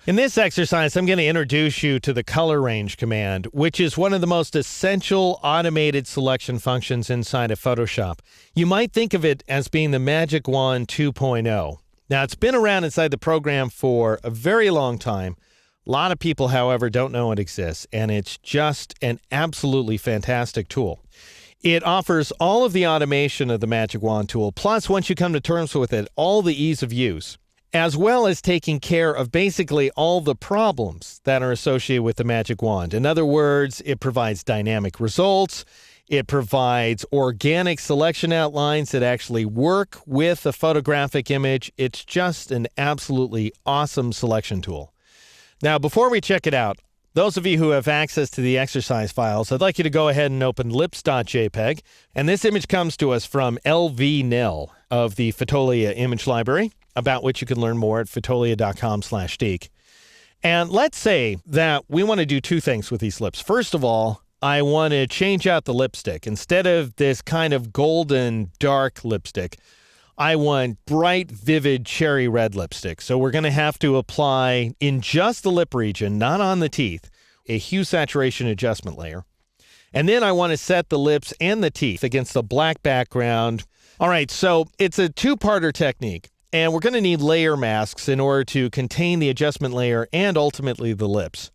In this exercise, I'm going to introduce you to the color range command, which is one of the most essential automated selection functions inside of Photoshop. You might think of it as being the Magic Wand 2.0. Now, it's been around inside the program for a very long time. A lot of people, however, don't know it exists, and it's just an absolutely fantastic tool. It offers all of the automation of the Magic Wand tool, plus, once you come to terms with it, all the ease of use, as well as taking care of basically all the problems that are associated with the Magic Wand. In other words, it provides dynamic results. It provides organic selection outlines that actually work with a photographic image. It's just an absolutely awesome selection tool. Now, before we check it out, those of you who have access to the exercise files, I'd like you to go ahead and open lips.jpg. And this image comes to us from LV Nell of the Fotolia image library, about which you can learn more at fotolia.com/Deke. And let's say that we want to do two things with these lips. First of all, I want to change out the lipstick. Instead of this kind of golden dark lipstick, I want bright, vivid cherry red lipstick. So we're going to have to apply in just the lip region, not on the teeth, a hue saturation adjustment layer. And then I want to set the lips and the teeth against a black background. All right, so it's a two-parter technique. And we're going to need layer masks in order to contain the adjustment layer and ultimately the lips.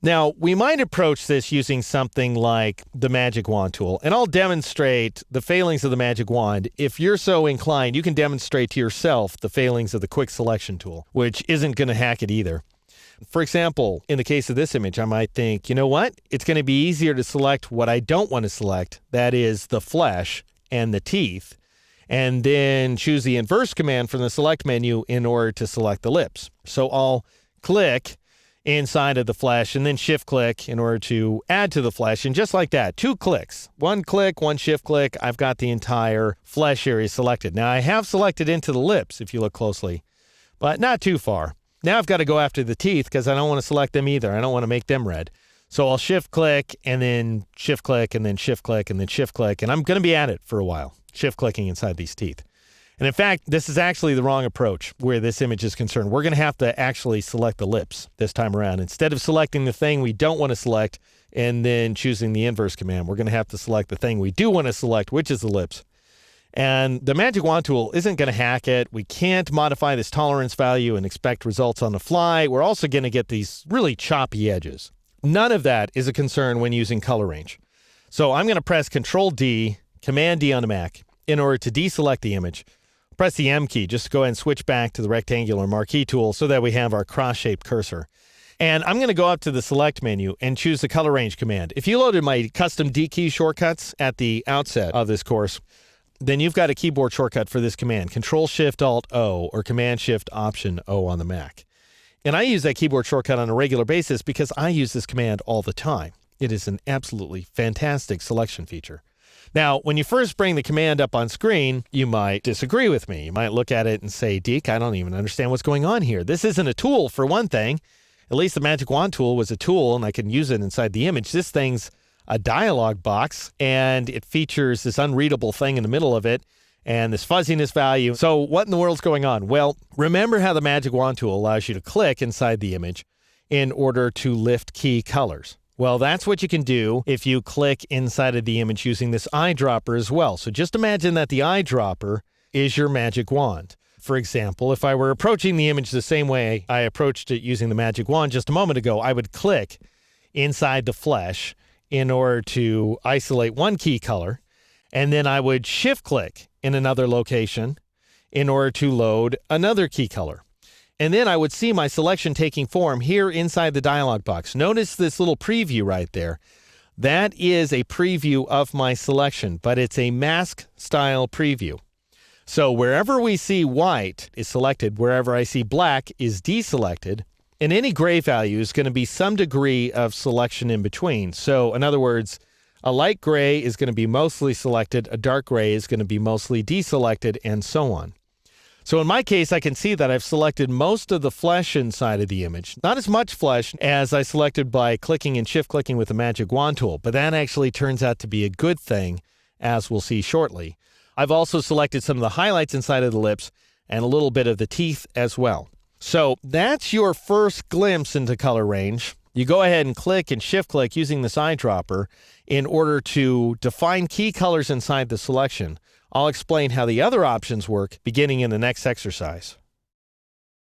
Now, we might approach this using something like the Magic Wand tool, and I'll demonstrate the failings of the Magic Wand. If you're so inclined, you can demonstrate to yourself the failings of the Quick Selection tool, which isn't going to hack it either. For example, in the case of this image, I might think, you know what? It's going to be easier to select what I don't want to select, that is the flesh and the teeth, and then choose the inverse command from the select menu in order to select the lips. So I'll click inside of the flesh and then shift click in order to add to the flesh. And just like that, 2 clicks, 1 click, 1 shift click, I've got the entire flesh area selected. Now I have selected into the lips if you look closely, but not too far. Now I've got to go after the teeth because I don't want to select them either. I don't want to make them red. So I'll shift click and then shift click and then shift click and then shift click. And I'm going to be at it for a while, shift clicking inside these teeth. And in fact, this is actually the wrong approach where this image is concerned. We're going to have to actually select the lips this time around. Instead of selecting the thing we don't want to select and then choosing the inverse command, we're going to have to select the thing we do want to select, which is the lips. And the Magic Wand tool isn't going to hack it. We can't modify this tolerance value and expect results on the fly. We're also going to get these really choppy edges. None of that is a concern when using color range. So I'm going to press Control-D, Command-D on the Mac in order to deselect the image. Press the M key just to go ahead and switch back to the rectangular marquee tool so that we have our cross-shaped cursor. And I'm going to go up to the Select menu and choose the Color Range command. If you loaded my custom D key shortcuts at the outset of this course, then you've got a keyboard shortcut for this command, Control-Shift-Alt-O or Command-Shift-Option-O on the Mac. And I use that keyboard shortcut on a regular basis because I use this command all the time. It is an absolutely fantastic selection feature. Now, when you first bring the command up on screen, you might disagree with me. You might look at it and say, Deke, I don't even understand what's going on here. This isn't a tool, for one thing. At least the Magic Wand tool was a tool, and I can use it inside the image. This thing's a dialog box, and it features this unreadable thing in the middle of it, and this fuzziness value. So what in the world's going on? Well, remember how the Magic Wand tool allows you to click inside the image in order to lift key colors. Well, that's what you can do if you click inside of the image using this eyedropper as well. So just imagine that the eyedropper is your Magic Wand. For example, if I were approaching the image the same way I approached it using the Magic Wand just a moment ago, I would click inside the flesh in order to isolate one key color, and then I would shift click in another location in order to load another key color. And then I would see my selection taking form here inside the dialog box. Notice this little preview right there. That is a preview of my selection, but it's a mask style preview. So wherever we see white is selected, wherever I see black is deselected, and any gray value is going to be some degree of selection in between. So in other words, a light gray is going to be mostly selected, a dark gray is going to be mostly deselected, and so on. So in my case, I can see that I've selected most of the flesh inside of the image. Not as much flesh as I selected by clicking and shift clicking with the Magic Wand tool, but that actually turns out to be a good thing, as we'll see shortly. I've also selected some of the highlights inside of the lips and a little bit of the teeth as well. So that's your first glimpse into color range. You go ahead and click and shift click using this eyedropper in order to define key colors inside the selection. I'll explain how the other options work beginning in the next exercise.